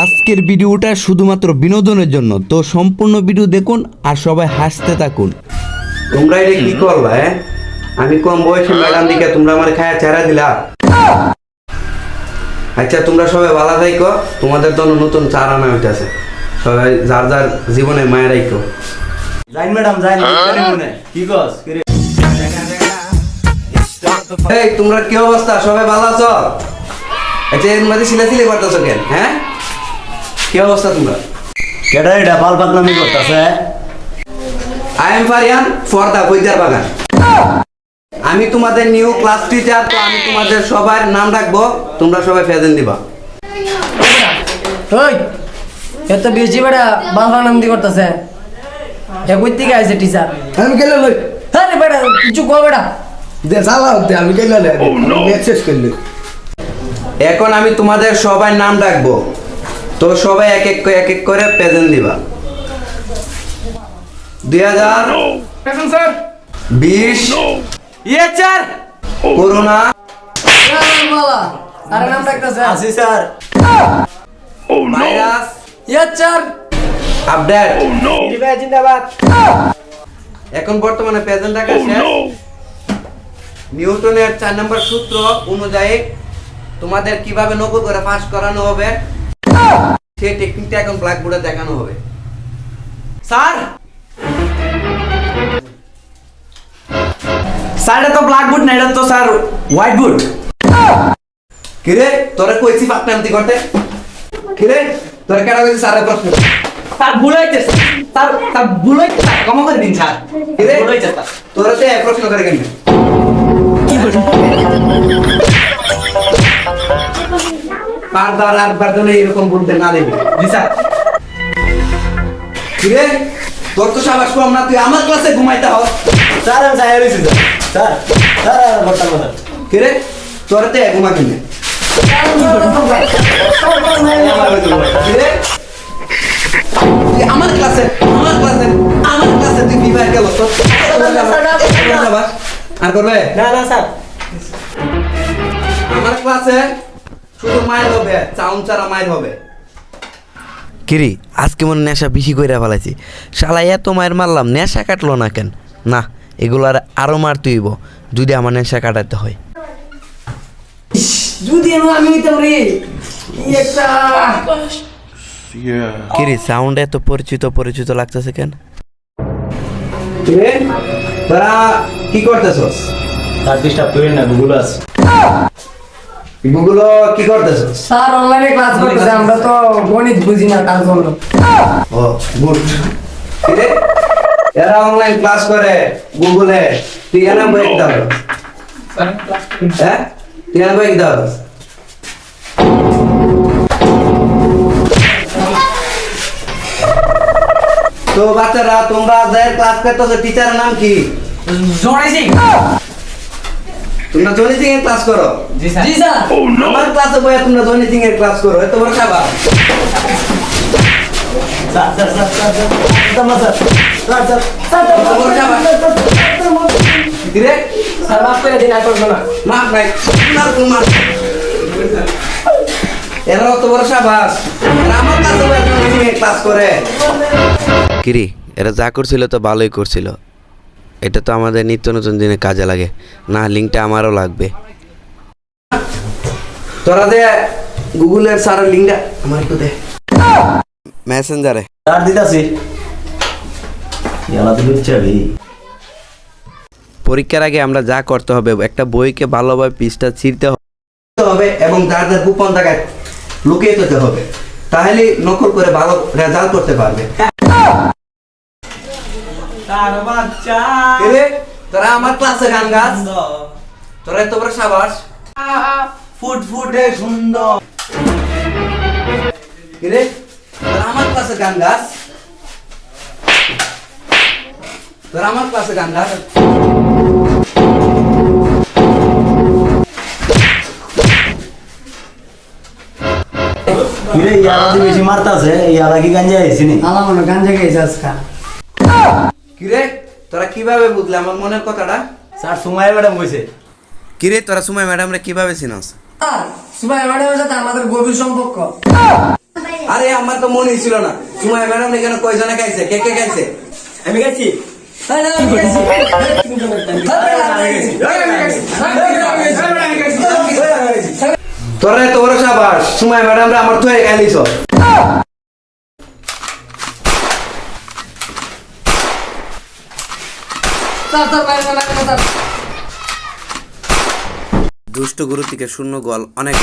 আজকের ভিডিওটা শুধুমাত্র বিনোদনের জন্য, তো সম্পূর্ণ ভিডিও দেখুন আর সবাই হাসতে থাকুন। তোমরা এটা কি করলা? আমি কম বয়সে ম্যাডাম দিকে তোমরা আমার খায়া চেহারা দিলা। আচ্ছা তোমরা সবাই ভালো থাইকো, তোমাদের জন্য নতুন চার আনা হইতেছে। সবাই যার যার জীবনে মায়া রাইকো। জাইন ম্যাডাম জাইন মনে কি কস করে এই তোমরা কি অবস্থা? সবাই ভালো আছো? আচ্ছা এর মধ্যে সিলাসিলি করতেছো কেন? হ্যাঁ, কি অবস্থা তোমরা? কেডা এটা পাল পাতলামি করতেছে? আই এম ফারিয়ান ফর দা বৈদ্যার বাগান। আমি তোমাদের নিউ ক্লাস টিচার, তো আমি তোমাদের সবার নাম রাখবো, তোমরা সবাই প্রেজেন্ট দিবা। ওই এত বেশি বেড়া বাবা নাম দি করতেছে একই থেকে আইছে টিচার। আমি গেলে লই আরে বেড়া কিছু কো বেড়া দে সালা হতে আমি গেলে লই মেসেজ করলি। এখন আমি তোমাদের সবার নাম রাখবো, তো সবাই এক এক করে প্রেজেন্ট দিবা। 2020 স্যার করোনা বাবা আরে নাম রাখতেছে আসি স্যার ভাইরাস স্যার আপডেট। জিন্দাবাদ। এখন বর্তমানে প্রেজেন্ট রাখা শেষ। নিউটনের 4 নম্বর সূত্র অনুযায়ী তোমাদের কিভাবে নকল করে পাস করানো হবে সেই টেকনিকটা এখন ব্ল্যাকবোর্ডে দেখানো হবে। স্যার স্যার এটা তো ব্ল্যাকবোর্ড না, এটা তো স্যার হোয়াইট বোর্ড। কিরে তোরা কইছি পাকনামতি করতে? কিরে তোরা কেডা কইছিস স্যারের প্রশ্ন? স্যার ভুল হইতেছে স্যার, স্যার ভুল হইতেছে স্যার, ক্ষমা করে দিন স্যার। কিরে ভুল হইতেছে স্যার। তোরা তো এক প্রশ্ন করে কেন? বারবার আরবার জন্য এরকম বলতে না দেবে। জি স্যার। কিরে তোর তো সাবাস কম না, তুই আমার ক্লাসে ঘুমাইতে হ। স্যার আমি চাই রইছি স্যার স্যার স্যার বর্তমান কথা কিরে তোরা তো এক ঘুমা কিনে। কিরে তুই আমার ক্লাসে তুই বিবাহ গেল তোর আর করবে না না স্যার আমার ক্লাসে শুধু মায়ের হবে, চাউন চারা মায়ের হবে। কিরি আজকে মনে নেশা বেশি কইরা ফেলাইছি, শালা এত মায়ের মারলাম নেশা কাটলো না কেন? না, এগুলার আরো মারতে হইব যদি আমার নেশা কাটাতে হয়। যদি আমি হইতাম রে একটা কিরি সাউন্ড এত পরিচিত পরিচিত লাগতেছে কেন? কিরে তোরা কি করতেছস? স্যার ডিস্টার্ব করেন না, গুগল আছে গুগল কি করতেছস? স্যার অনলাইনে ক্লাস করতেছে, আমরা তো গণিত বুঝি না তার জন্য। ও গুড। কিরে এরা অনলাইন ক্লাস করে গুগলে, তুই কেন বই দাও? হ্যাঁ তুই কেন বই দাও? তো বাচ্চারা তোমরা যাদের ক্লাস করতেছো টিচারের নাম কি? জনি সিং। তোমরা জনি সিং এর ক্লাস করো? জি স্যার। জি স্যার। আমার ক্লাসে বইয়া তোমরা জনি সিং এর ক্লাস করো, এত বড় খাবার। Sir sir sir sir sir sir sir এত বড় খাবার। কিরে স্যার মাফ করে দিন, আর করবো না। মাপ নাই না তোমার। এরা অত বড় সাবাস, এরা আমার ক্লাসে বইয়া জনি সিং এর ক্লাস করে। কিরি এরা যা করছিল তো ভালোই করছিল, এটা তো আমাদের নিত্য নতুন দিনে কাজে লাগে না, লিঙ্কটা আমারও লাগবে। তোরা যে গুগলের সারের লিঙ্কটা আমার একটু দে মেসেঞ্জারে। স্যার দিতাছি ইয়ালা তো লুচ্চা ভাই পরীক্ষার আগে আমরা যা করতে হবে, একটা বইকে ভালোভাবে পৃষ্ঠা ছিঁড়তে হবে এবং যার যার গোপন জায়গায় লুকিয়ে যেতে হবে, তাহলে নকল করে ভালো রেজাল্ট করতে পারবে। স্যার বাচ্চা কিরে তোরা আমার ক্লাসে গান গাস? তোরা এত বড় সাবাস? ফুটফুটে সুন্দর কিরে তোরা আমার ক্লাসে গান গাস? তোরা আমার ক্লাসে গান গাস? কিরে ইয়ালা তো বেশি মারতাছে, ইয়ালা কি গাঞ্জা আইছি নি? আলা মনে গাঞ্জা খেয়েছে আজকাল। কিরে তোরা কিভাবে বুঝলে আমার মনের কথাটা? স্যার সুমাইয়া ম্যাডাম কইছে। কিরে তোরা সময় ম্যাডামরা কিভাবে চিনস? সুবাই ম্যাডামের সাথে আমাদের গভীর সম্পর্ক। আরে আরে আমার তো মনেই ছিল না সুমাইয়া ম্যাডাম এখানে কয়জনে খাইছে কে কে খাইছে আমি গেছি তোরা তো বড় সাবাস সুমাইয়া ম্যাডাম আমার তো খাইলিছ দুষ্ট গুরু থেকে শূন্য গোল অনেক